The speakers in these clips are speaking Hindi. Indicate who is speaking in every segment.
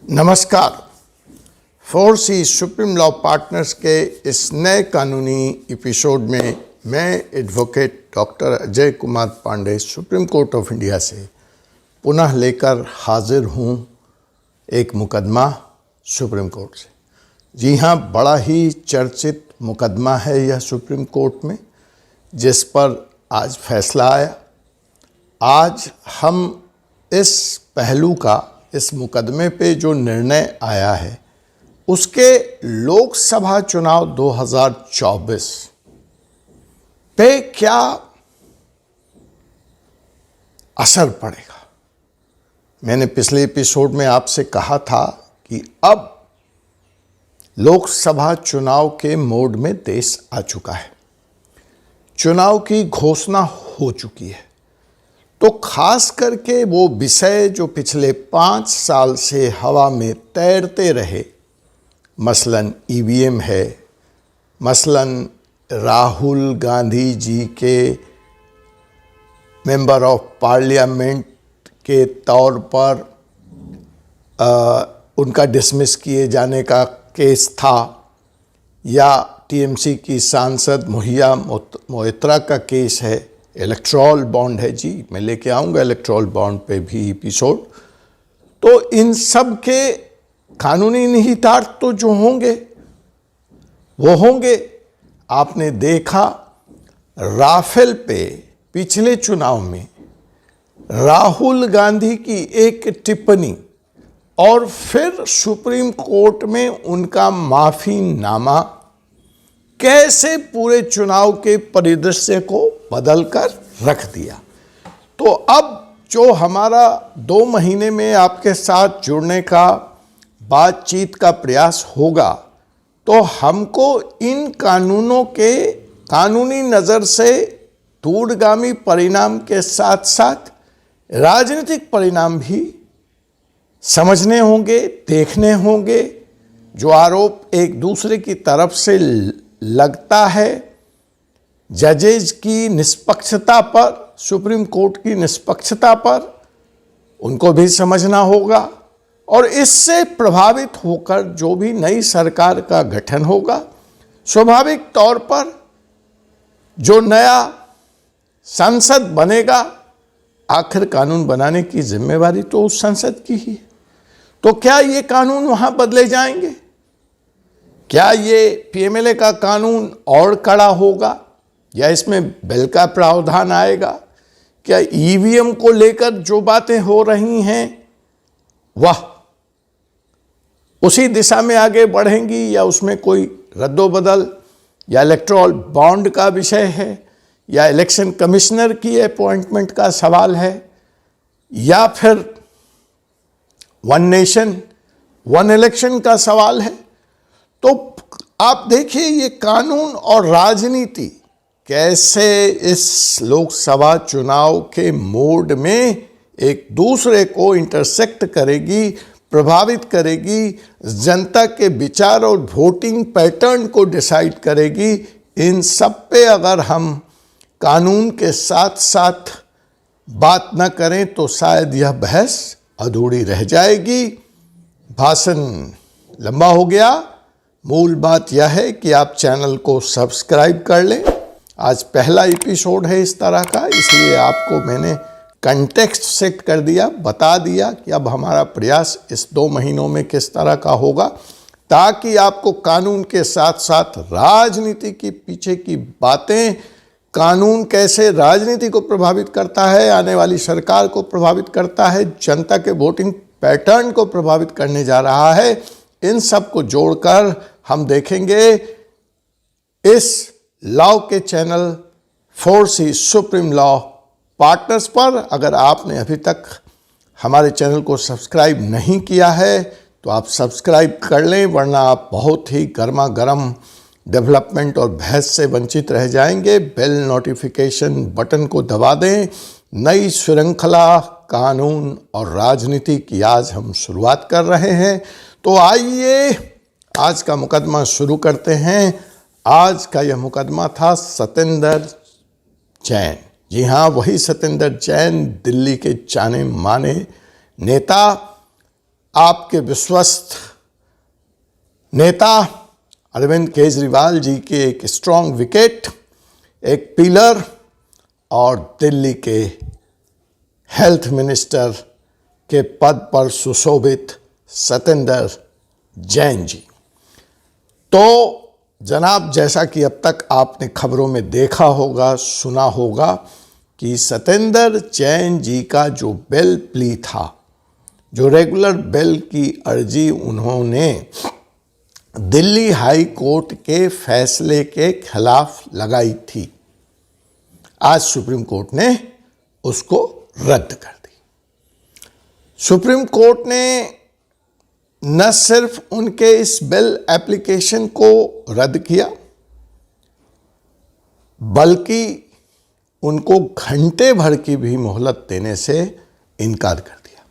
Speaker 1: नमस्कार। 4C सुप्रीम लॉ पार्टनर्स के इस नए कानूनी एपिसोड में मैं advocate doctor Ajay Kumar Pande supreme court of India से पुनः लेकर हाजिर हूँ एक मुकदमा सुप्रीम कोर्ट से। जी हाँ, बड़ा ही चर्चित मुकदमा है यह सुप्रीम कोर्ट में, जिस पर आज फैसला आया। आज हम इस पहलू का, इस मुकदमे पे जो निर्णय आया है उसके लोकसभा चुनाव 2024 पे क्या असर पड़ेगा। मैंने पिछले एपिसोड में आपसे कहा था कि अब लोकसभा चुनाव के मोड में देश आ चुका है, चुनाव की घोषणा हो चुकी है। तो खास करके वो विषय जो पिछले 5 साल से हवा में तैरते रहे, मसलन ईवीएम है, मसलन राहुल गांधी जी के मेंबर ऑफ पार्लियामेंट के तौर पर उनका डिसमिस किए जाने का केस था, या टीएमसी की सांसद मुहैया मोइत्रा का केस है, इलेक्टोरल बॉन्ड है। जी, मैं लेके आऊँगा इलेक्टोरल बॉन्ड पे भी एपिसोड। तो इन सब के कानूनी निहितार्थ तो जो होंगे वो होंगे। आपने देखा राफेल पे पिछले चुनाव में राहुल गांधी की एक टिप्पणी और फिर सुप्रीम कोर्ट में उनका माफीनामा कैसे पूरे चुनाव के परिदृश्य को बदल कर रख दिया। तो अब जो हमारा 2 महीने में आपके साथ जुड़ने का, बातचीत का प्रयास होगा, तो हमको इन कानूनों के कानूनी नज़र से दूरगामी परिणाम के साथ साथ राजनीतिक परिणाम भी समझने होंगे, देखने होंगे। जो आरोप एक दूसरे की तरफ से लगता है, जजेज की निष्पक्षता पर, सुप्रीम कोर्ट की निष्पक्षता पर, उनको भी समझना होगा। और इससे प्रभावित होकर जो भी नई सरकार का गठन होगा, स्वाभाविक तौर पर जो नया संसद बनेगा, आखिर कानून बनाने की जिम्मेवारी तो उस संसद की ही है। तो क्या ये कानून वहां बदले जाएंगे? क्या ये पीएमएलए का कानून और कड़ा होगा, या इसमें बिल का प्रावधान आएगा? क्या ईवीएम को लेकर जो बातें हो रही हैं वह उसी दिशा में आगे बढ़ेंगी, या उसमें कोई रद्दोबदल, या इलेक्टोरल बॉन्ड का विषय है, या इलेक्शन कमिश्नर की अपॉइंटमेंट का सवाल है, या फिर वन नेशन वन इलेक्शन का सवाल है? तो आप देखिए ये कानून और राजनीति कैसे इस लोकसभा चुनाव के मोड में एक दूसरे को इंटरसेक्ट करेगी, प्रभावित करेगी, जनता के विचार और वोटिंग पैटर्न को डिसाइड करेगी। इन सब पे अगर हम कानून के साथ साथ बात न करें तो शायद यह बहस अधूरी रह जाएगी। भाषण लंबा हो गया। मूल बात यह है कि आप चैनल को सब्सक्राइब कर लें। आज पहला एपिसोड है इस तरह का, इसलिए आपको मैंने कंटेक्स्ट सेट कर दिया, बता दिया कि अब हमारा प्रयास इस 2 महीनों में किस तरह का होगा, ताकि आपको कानून के साथ साथ राजनीति के पीछे की बातें, कानून कैसे राजनीति को प्रभावित करता है, आने वाली सरकार को प्रभावित करता है, जनता के वोटिंग पैटर्न को प्रभावित करने जा रहा है, इन सब को जोड़कर हम देखेंगे इस लॉ के channel 4C supreme law partners पर। अगर आपने अभी तक हमारे चैनल को सब्सक्राइब नहीं किया है तो आप सब्सक्राइब कर लें, वरना आप बहुत ही गर्मा गर्म डेवलपमेंट और बहस से वंचित रह जाएंगे। बेल नोटिफिकेशन बटन को दबा दें। नई श्रृंखला कानून और राजनीति की आज हम शुरुआत कर रहे हैं। तो आइए आज का मुकदमा शुरू करते हैं। आज का यह मुकदमा था सत्येंद्र जैन। जी हाँ, वही सत्येंद्र जैन, दिल्ली के जाने माने नेता, आपके विश्वस्त नेता अरविंद केजरीवाल जी के एक स्ट्रॉन्ग विकेट, एक पिलर, और दिल्ली के हेल्थ मिनिस्टर के पद पर सुशोभित सत्येंद्र जैन जी। तो जनाब, जैसा कि अब तक आपने खबरों में देखा होगा, सुना होगा कि सत्येंद्र जैन जी का जो बेल प्ली था, जो रेगुलर बेल की अर्जी उन्होंने दिल्ली हाई कोर्ट के फैसले के खिलाफ लगाई थी, आज सुप्रीम कोर्ट ने उसको रद्द कर दी। सुप्रीम कोर्ट ने न सिर्फ उनके इस बेल एप्लीकेशन को रद्द किया, बल्कि उनको घंटे भर की भी मोहलत देने से इनकार कर दिया।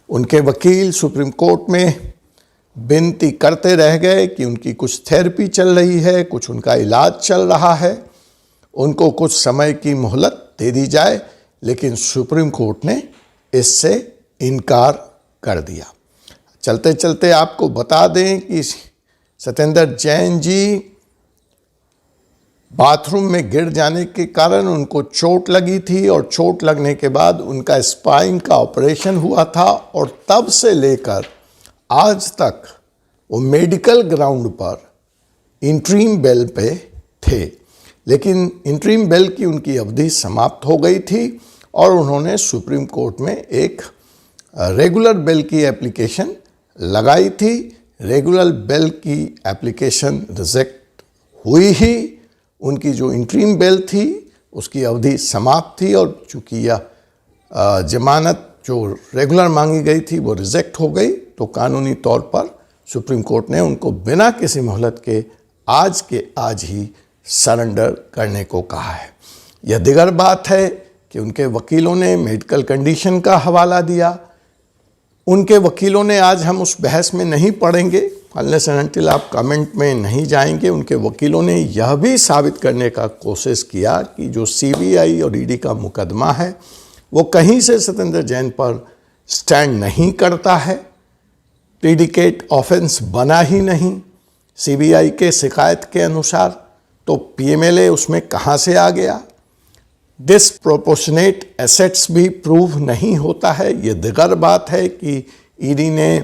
Speaker 1: उनके वकील सुप्रीम कोर्ट में विनती करते रह गए कि उनकी कुछ थेरेपी चल रही है, कुछ उनका इलाज चल रहा है, उनको कुछ समय की मोहलत दे दी जाए, लेकिन सुप्रीम कोर्ट ने इससे इनकार कर दिया। चलते चलते आपको बता दें कि सत्येंद्र जैन जी बाथरूम में गिर जाने के कारण उनको चोट लगी थी, और चोट लगने के बाद उनका स्पाइन का ऑपरेशन हुआ था, और तब से लेकर आज तक वो मेडिकल ग्राउंड पर इंटरिम बेल पे थे। लेकिन इंटरिम बेल की उनकी अवधि समाप्त हो गई थी और उन्होंने सुप्रीम कोर्ट में एक रेगुलर बेल की एप्लीकेशन लगाई थी। रेगुलर बेल की एप्लीकेशन रिजेक्ट हुई ही, उनकी जो इंटरिम बेल थी उसकी अवधि समाप्त थी, और चूंकि यह जमानत जो रेगुलर मांगी गई थी वो रिजेक्ट हो गई, तो कानूनी तौर पर सुप्रीम कोर्ट ने उनको बिना किसी मोहलत के आज ही सरेंडर करने को कहा है। यह दिगर बात है कि उनके वकीलों ने मेडिकल कंडीशन का हवाला दिया। उनके वकीलों ने, आज हम उस बहस में नहीं पड़ेंगे अनलेस एंड अनटिल आप कमेंट में नहीं जाएंगे, उनके वकीलों ने यह भी साबित करने का कोशिश किया कि जो सीबीआई और ईडी का मुकदमा है वो कहीं से सत्येंद्र जैन पर स्टैंड नहीं करता है, प्रीडिकेट ऑफेंस बना ही नहीं सीबीआई के शिकायत के अनुसार, तो पीएमएलए उसमें कहाँ से आ गया। डिसप्रोपोर्शनेट एसेट्स भी प्रूव नहीं होता है। ये दिगर बात है कि ईडी ने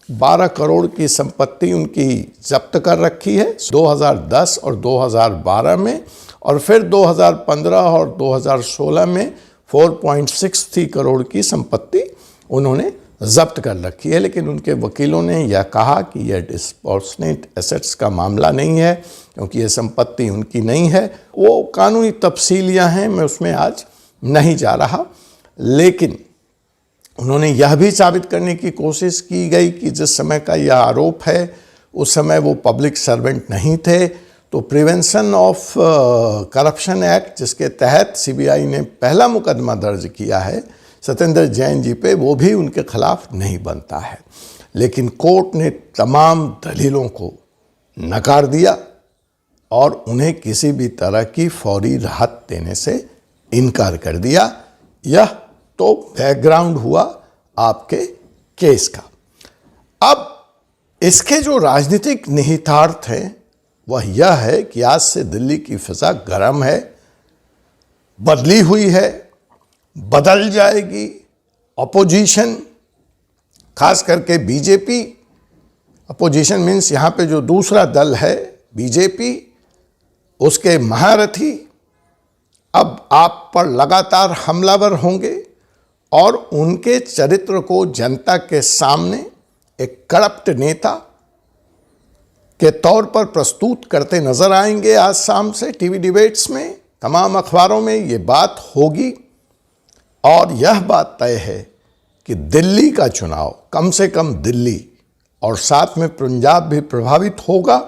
Speaker 1: 12 करोड़ की संपत्ति उनकी जब्त कर रखी है 2010 और 2012 में, और फिर 2015 और 2016 में 4.63 करोड़ की संपत्ति उन्होंने जब्त कर रखी है। लेकिन उनके वकीलों ने यह कहा कि यह डिस्प्रोपोर्शनेट एसेट्स का मामला नहीं है, क्योंकि यह संपत्ति उनकी नहीं है। वो कानूनी तफसीलियां हैं, मैं उसमें आज नहीं जा रहा। लेकिन उन्होंने यह भी साबित करने की कोशिश की गई कि जिस समय का यह आरोप है उस समय वो पब्लिक सर्वेंट नहीं थे, तो प्रिवेंशन ऑफ करप्शन एक्ट जिसके तहत सीबीआई ने पहला मुकदमा दर्ज किया है सत्येंद्र जैन जी पे, वो भी उनके खिलाफ नहीं बनता है। लेकिन कोर्ट ने तमाम दलीलों को नकार दिया और उन्हें किसी भी तरह की फौरी राहत देने से इनकार कर दिया। यह तो बैकग्राउंड हुआ आपके केस का। अब इसके जो राजनीतिक निहितार्थ हैं वह यह है कि आज से दिल्ली की फिजा गर्म है, बदली हुई है, बदल जाएगी। अपोजिशन, खास करके बीजेपी, अपोजिशन मीन्स यहाँ पे जो दूसरा दल है बीजेपी, उसके महारथी अब आप पर लगातार हमलावर होंगे और उनके चरित्र को जनता के सामने एक करप्ट नेता के तौर पर प्रस्तुत करते नजर आएंगे। आज शाम से टीवी डिबेट्स में, तमाम अखबारों में ये बात होगी, और यह बात तय है कि दिल्ली का चुनाव, कम से कम दिल्ली और साथ में पंजाब भी प्रभावित होगा,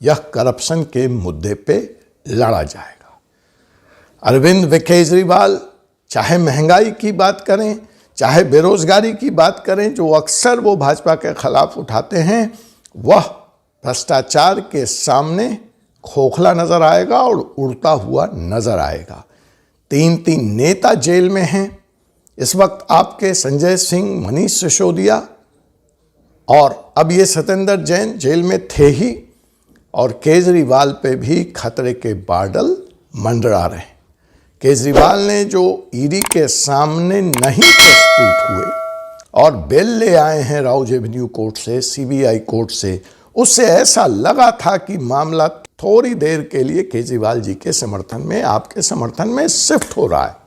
Speaker 1: यह करप्शन के मुद्दे पे लड़ा जाएगा। अरविंद केजरीवाल चाहे महंगाई की बात करें, चाहे बेरोजगारी की बात करें, जो अक्सर वो भाजपा के खिलाफ उठाते हैं, वह भ्रष्टाचार के सामने खोखला नजर आएगा और उड़ता हुआ नजर आएगा। 3 नेता जेल में हैं। इस वक्त आपके संजय सिंह, मनीष सिसोदिया और अब ये सत्येंद्र जैन जेल में थे ही, और केजरीवाल पे भी खतरे के बादल मंडरा रहे हैं। केजरीवाल ने जो ईडी के सामने नहीं प्रस्तुत हुए और बेल ले आए हैं राउज एवेन्यू कोर्ट से, सीबीआई कोर्ट से, उससे ऐसा लगा था कि मामला थोड़ी देर के लिए केजरीवाल जी के समर्थन में, आपके समर्थन में शिफ्ट हो रहा है।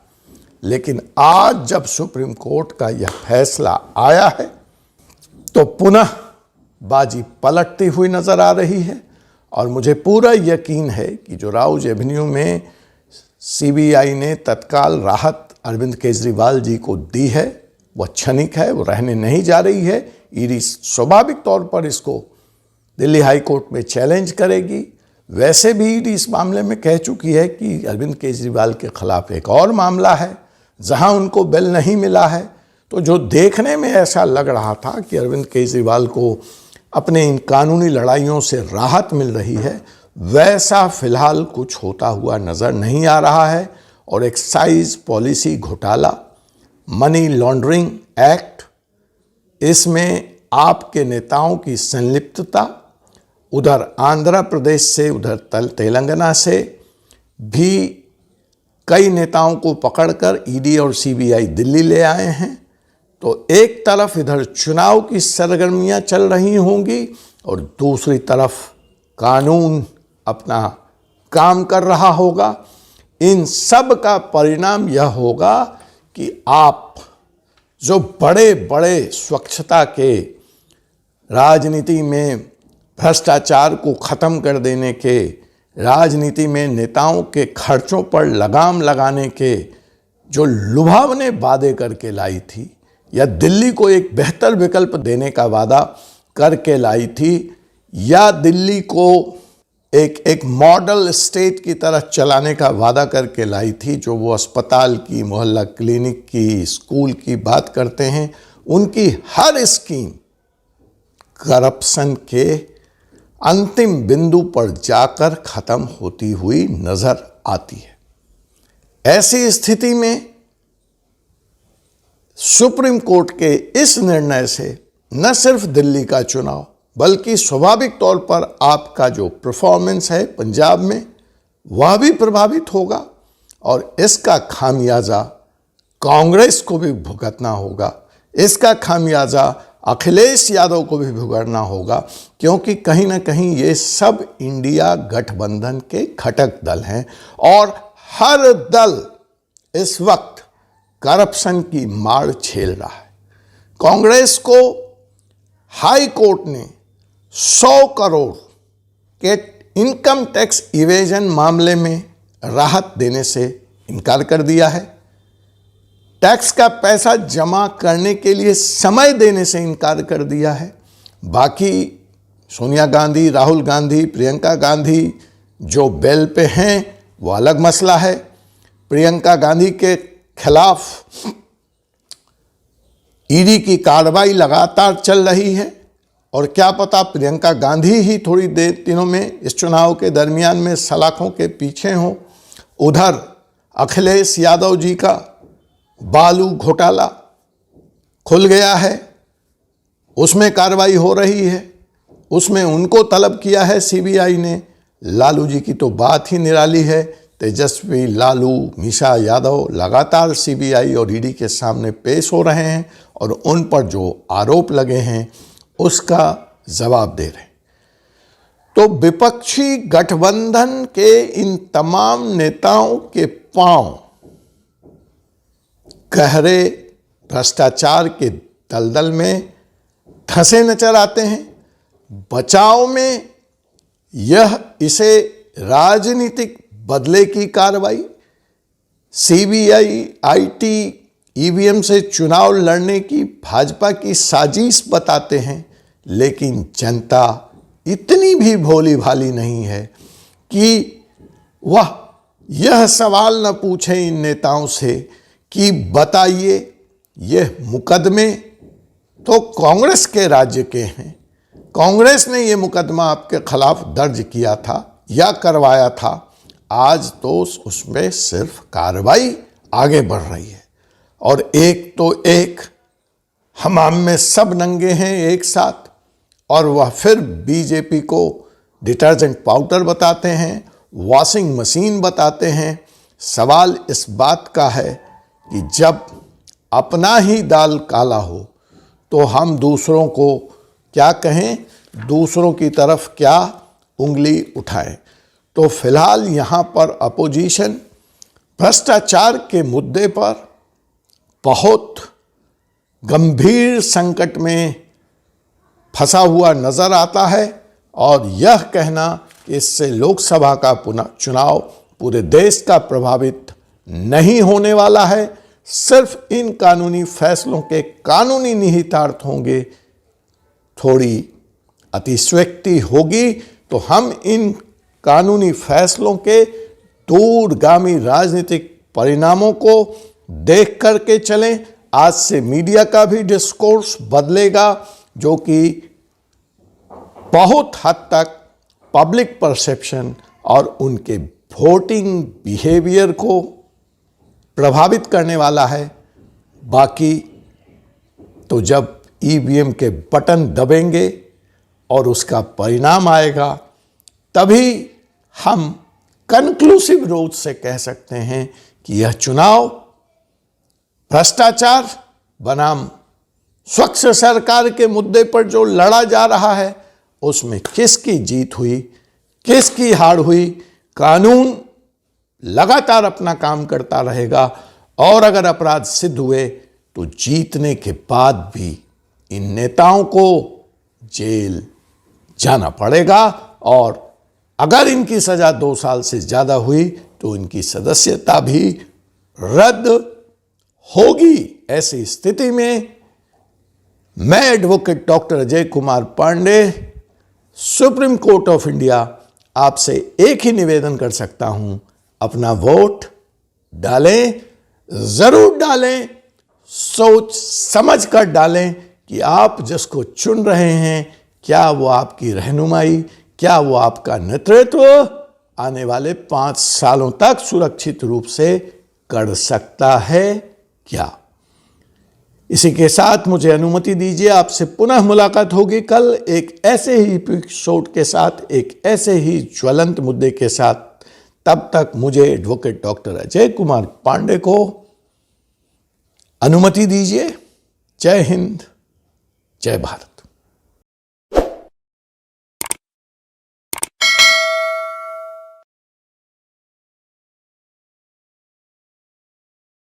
Speaker 1: लेकिन आज जब सुप्रीम कोर्ट का यह फैसला आया है तो पुनः बाजी पलटती हुई नजर आ रही है। और मुझे पूरा यकीन है कि जो राउज एवेन्यू में सीबीआई ने तत्काल राहत अरविंद केजरीवाल जी को दी है, वह क्षणिक है, वो रहने नहीं जा रही है। ईडी स्वाभाविक तौर पर इसको दिल्ली हाई कोर्ट में चैलेंज करेगी। वैसे भी ईडी इस मामले में कह चुकी है कि अरविंद केजरीवाल के खिलाफ एक और मामला है जहां उनको बेल नहीं मिला है। तो जो देखने में ऐसा लग रहा था कि अरविंद केजरीवाल को अपने इन कानूनी लड़ाइयों से राहत मिल रही है, वैसा फिलहाल कुछ होता हुआ नजर नहीं आ रहा है। और एक्साइज पॉलिसी घोटाला, मनी लॉन्ड्रिंग एक्ट, इसमें आपके नेताओं की संलिप्तता, उधर आंध्र प्रदेश से, उधर तेलंगाना से भी कई नेताओं को पकड़कर ईडी और सीबीआई दिल्ली ले आए हैं। तो एक तरफ इधर चुनाव की सरगर्मियां चल रही होंगी और दूसरी तरफ कानून अपना काम कर रहा होगा। इन सब का परिणाम यह होगा कि आप जो बड़े बड़े स्वच्छता के, राजनीति में भ्रष्टाचार को ख़त्म कर देने के, राजनीति में नेताओं के खर्चों पर लगाम लगाने के जो लुभावने वादे करके लाई थी, या दिल्ली को एक बेहतर विकल्प देने का वादा करके लाई थी, या दिल्ली को एक मॉडल स्टेट की तरह चलाने का वादा करके लाई थी, जो वो अस्पताल की, मोहल्ला क्लिनिक की, स्कूल की बात करते हैं, उनकी हर स्कीम करप्शन के अंतिम बिंदु पर जाकर खत्म होती हुई नजर आती है। ऐसी स्थिति में सुप्रीम कोर्ट के इस निर्णय से न सिर्फ दिल्ली का चुनाव बल्कि स्वाभाविक तौर पर आपका जो परफॉर्मेंस है पंजाब में, वह भी प्रभावित होगा और इसका खामियाजा कांग्रेस को भी भुगतना होगा। इसका खामियाजा अखिलेश यादव को भी भुगतना होगा, क्योंकि कहीं ना कहीं ये सब इंडिया गठबंधन के घटक दल हैं और हर दल इस वक्त करप्शन की मार झेल रहा है। कांग्रेस को हाई कोर्ट ने 100 करोड़ के इनकम टैक्स इवेजन मामले में राहत देने से इनकार कर दिया है। टैक्स का पैसा जमा करने के लिए समय देने से इनकार कर दिया है। बाकी सोनिया गांधी, राहुल गांधी, प्रियंका गांधी जो बेल पे हैं वो अलग मसला है। प्रियंका गांधी के खिलाफ ईडी की कार्रवाई लगातार चल रही है और क्या पता प्रियंका गांधी ही थोड़ी देर दिनों में इस चुनाव के दरमियान में सलाखों के पीछे हों। उधर अखिलेश यादव जी का बालू घोटाला खुल गया है, उसमें कार्रवाई हो रही है, उसमें उनको तलब किया है सीबीआई ने। लालू जी की तो बात ही निराली है। तेजस्वी, लालू, मीशा यादव लगातार सीबीआई और ईडी के सामने पेश हो रहे हैं और उन पर जो आरोप लगे हैं उसका जवाब दे रहे हैं। तो विपक्षी गठबंधन के इन तमाम नेताओं के पांव गहरे भ्रष्टाचार के दलदल में धंसे नजर आते हैं। बचाव में यह इसे राजनीतिक बदले की कार्रवाई, सीबीआई, आईटी, ईवीएम से चुनाव लड़ने की भाजपा की साजिश बताते हैं। लेकिन जनता इतनी भी भोली भाली नहीं है कि वह यह सवाल न पूछे इन नेताओं से कि बताइए यह मुकदमे तो कांग्रेस के राज्य के हैं, कांग्रेस ने यह मुकदमा आपके खिलाफ दर्ज किया था या करवाया था, आज तो उसमें सिर्फ कार्रवाई आगे बढ़ रही है और एक तो एक हमाम में सब नंगे हैं एक साथ, और वह फिर बीजेपी को डिटर्जेंट पाउडर बताते हैं, वॉशिंग मशीन बताते हैं। सवाल इस बात का है कि जब अपना ही दाल काला हो तो हम दूसरों को क्या कहें, दूसरों की तरफ क्या उंगली उठाएं। तो फिलहाल यहाँ पर अपोजिशन भ्रष्टाचार के मुद्दे पर बहुत गंभीर संकट में फंसा हुआ नजर आता है, और यह कहना कि इससे लोकसभा का चुनाव पूरे देश का प्रभावित नहीं होने वाला है, सिर्फ इन कानूनी फैसलों के कानूनी निहितार्थ होंगे, थोड़ी अतिशयोक्ति होगी। तो हम इन कानूनी फैसलों के दूरगामी राजनीतिक परिणामों को देख करके चलें। आज से मीडिया का भी डिस्कोर्स बदलेगा, जो कि बहुत हद तक पब्लिक परसेप्शन और उनके वोटिंग बिहेवियर को प्रभावित करने वाला है। बाकी तो जब ईवीएम के बटन दबेंगे और उसका परिणाम आएगा, तभी हम कंक्लूसिव रूप से कह सकते हैं कि यह चुनाव भ्रष्टाचार बनाम स्वच्छ सरकार के मुद्दे पर जो लड़ा जा रहा है, उसमें किसकी जीत हुई, किसकी हार हुई। कानून लगातार अपना काम करता रहेगा, और अगर अपराध सिद्ध हुए तो जीतने के बाद भी इन नेताओं को जेल जाना पड़ेगा, और अगर इनकी सजा 2 साल से ज्यादा हुई तो इनकी सदस्यता भी रद्द होगी। ऐसी स्थिति में मैं advocate doctor Ajay Kumar Pande, supreme court of India, आपसे एक ही निवेदन कर सकता हूं, अपना वोट डालें, जरूर डालें, सोच समझ कर डालें कि आप जिसको चुन रहे हैं, क्या वो आपकी रहनुमाई, क्या वो आपका नेतृत्व आने वाले 5 सालों तक सुरक्षित रूप से कर सकता है क्या। इसी के साथ मुझे अनुमति दीजिए, आपसे पुनः मुलाकात होगी कल एक ऐसे ही एपिसोड के साथ, एक ऐसे ही ज्वलंत मुद्दे के साथ। तब तक मुझे एडवोकेट डॉक्टर अजय कुमार पांडे को अनुमति दीजिए। जय हिंद, जय भारत।